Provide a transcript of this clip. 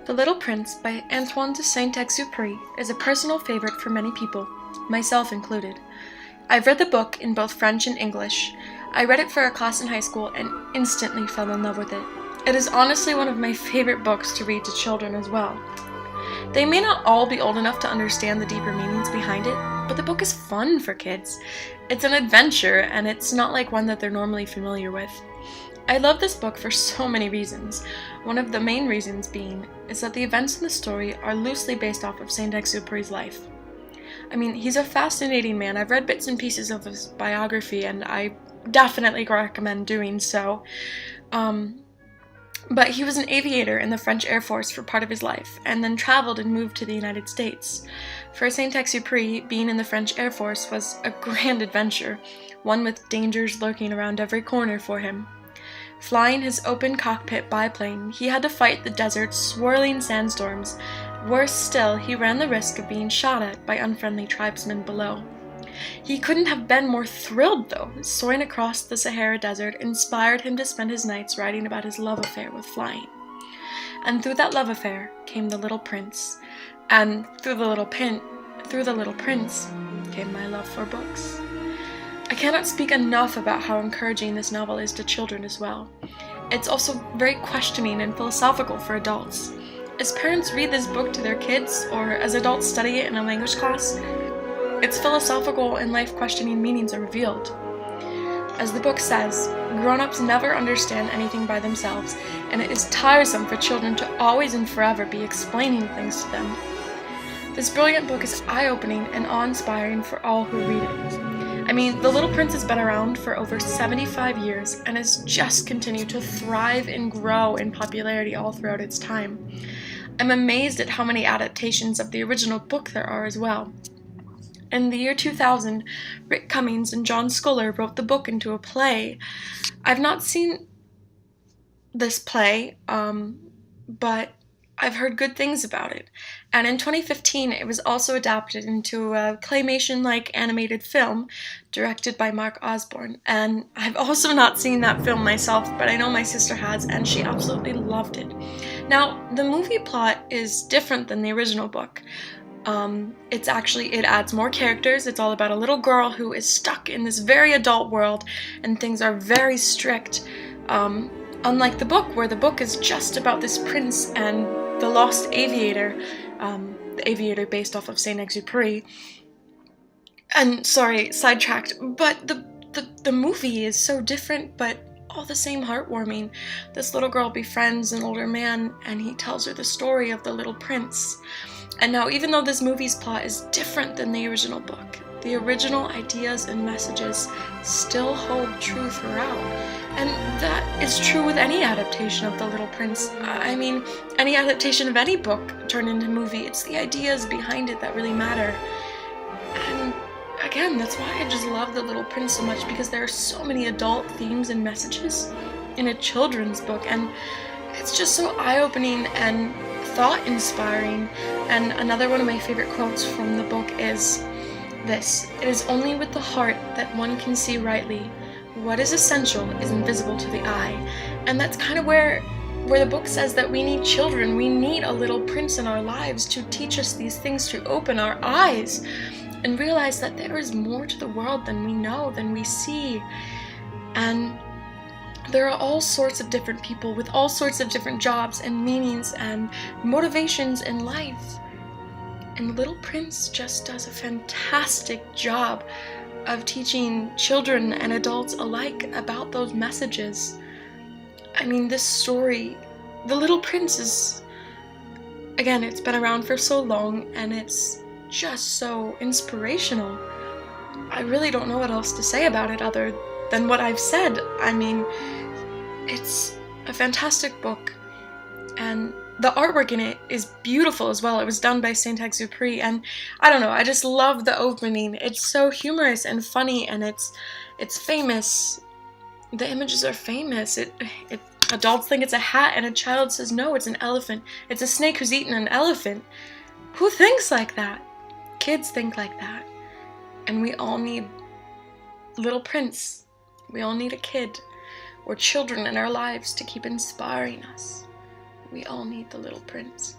The Little Prince by Antoine de Saint-Exupéry is a personal favorite for many people, myself included. I've read the book in both French and English. I read it for a class in high school and instantly fell in love with it. It is honestly one of my favorite books to read to children as well. They may not all be old enough to understand the deeper meanings behind it, but the book is fun for kids. It's an adventure, and it's not like one that they're normally familiar with. I love this book for so many reasons. One of the main reasons being is that the events in the story are loosely based off of Saint-Exupéry's life. I mean, he's a fascinating man. I've read bits and pieces of his biography, and I definitely recommend doing so. But he was an aviator in the French Air Force for part of his life, and then traveled and moved to the United States. For Saint-Exupéry, being in the French Air Force was a grand adventure, one with dangers lurking around every corner for him. Flying his open cockpit biplane, he had to fight the desert's swirling sandstorms. Worse still, he ran the risk of being shot at by unfriendly tribesmen below. He couldn't have been more thrilled, though. Soaring across the Sahara Desert inspired him to spend his nights writing about his love affair with flying. And through that love affair came the Little Prince. And through the Little Prince came my love for books. I cannot speak enough about how encouraging this novel is to children as well. It's also very questioning and philosophical for adults. As parents read this book to their kids, or as adults study it in a language class, its philosophical and life-questioning meanings are revealed. As the book says, grown-ups never understand anything by themselves, and it is tiresome for children to always and forever be explaining things to them. This brilliant book is eye-opening and awe-inspiring for all who read it. I mean, The Little Prince has been around for over 75 years and has just continued to thrive and grow in popularity all throughout its time. I'm amazed at how many adaptations of the original book there are as well. In the year 2000, Rick Cummings and John Sculler wrote the book into a play. I've not seen this play, but I've heard good things about it. And in 2015, it was also adapted into a claymation-like animated film directed by Mark Osborne. And I've also not seen that film myself, but I know my sister has, and she absolutely loved it. Now, the movie plot is different than the original book. It adds more characters. It's all about a little girl who is stuck in this very adult world, and things are very strict. Unlike the book, where the book is just about this prince and the lost aviator, the aviator based off of Saint-Exupéry. And sorry, sidetracked, but the movie is so different, but all the same heartwarming. This little girl befriends an older man, and he tells her the story of the little prince. And now, even though this movie's plot is different than the original book, the original ideas and messages still hold true throughout. And that is true with any adaptation of The Little Prince. I mean, any adaptation of any book turned into movie, it's the ideas behind it that really matter. And again, that's why I just love The Little Prince so much, because there are so many adult themes and messages in a children's book, and it's just so eye-opening and thought-inspiring. And another one of my favorite quotes from the book is this: "It is only with the heart that one can see rightly. What is essential is invisible to the eye." And that's kind of where the book says that we need children. We need a little prince in our lives to teach us these things, to open our eyes and realize that there is more to the world than we know, than we see. And there are all sorts of different people with all sorts of different jobs and meanings and motivations in life. And Little Prince just does a fantastic job of teaching children and adults alike about those messages. I mean, this story, The Little Prince, is, again, it's been around for so long, and it's just so inspirational. I really don't know what else to say about it other than what I've said. I mean, it's a fantastic book, and the artwork in it is beautiful as well. It was done by Saint-Exupéry, and I don't know, I just love the opening. It's so humorous and funny, and it's famous. The images are famous. Adults think it's a hat, and a child says, no, it's an elephant. It's a snake who's eaten an elephant. Who thinks like that? Kids think like that. And we all need Little Prince. We all need a kid or children in our lives to keep inspiring us. We all need the little prince.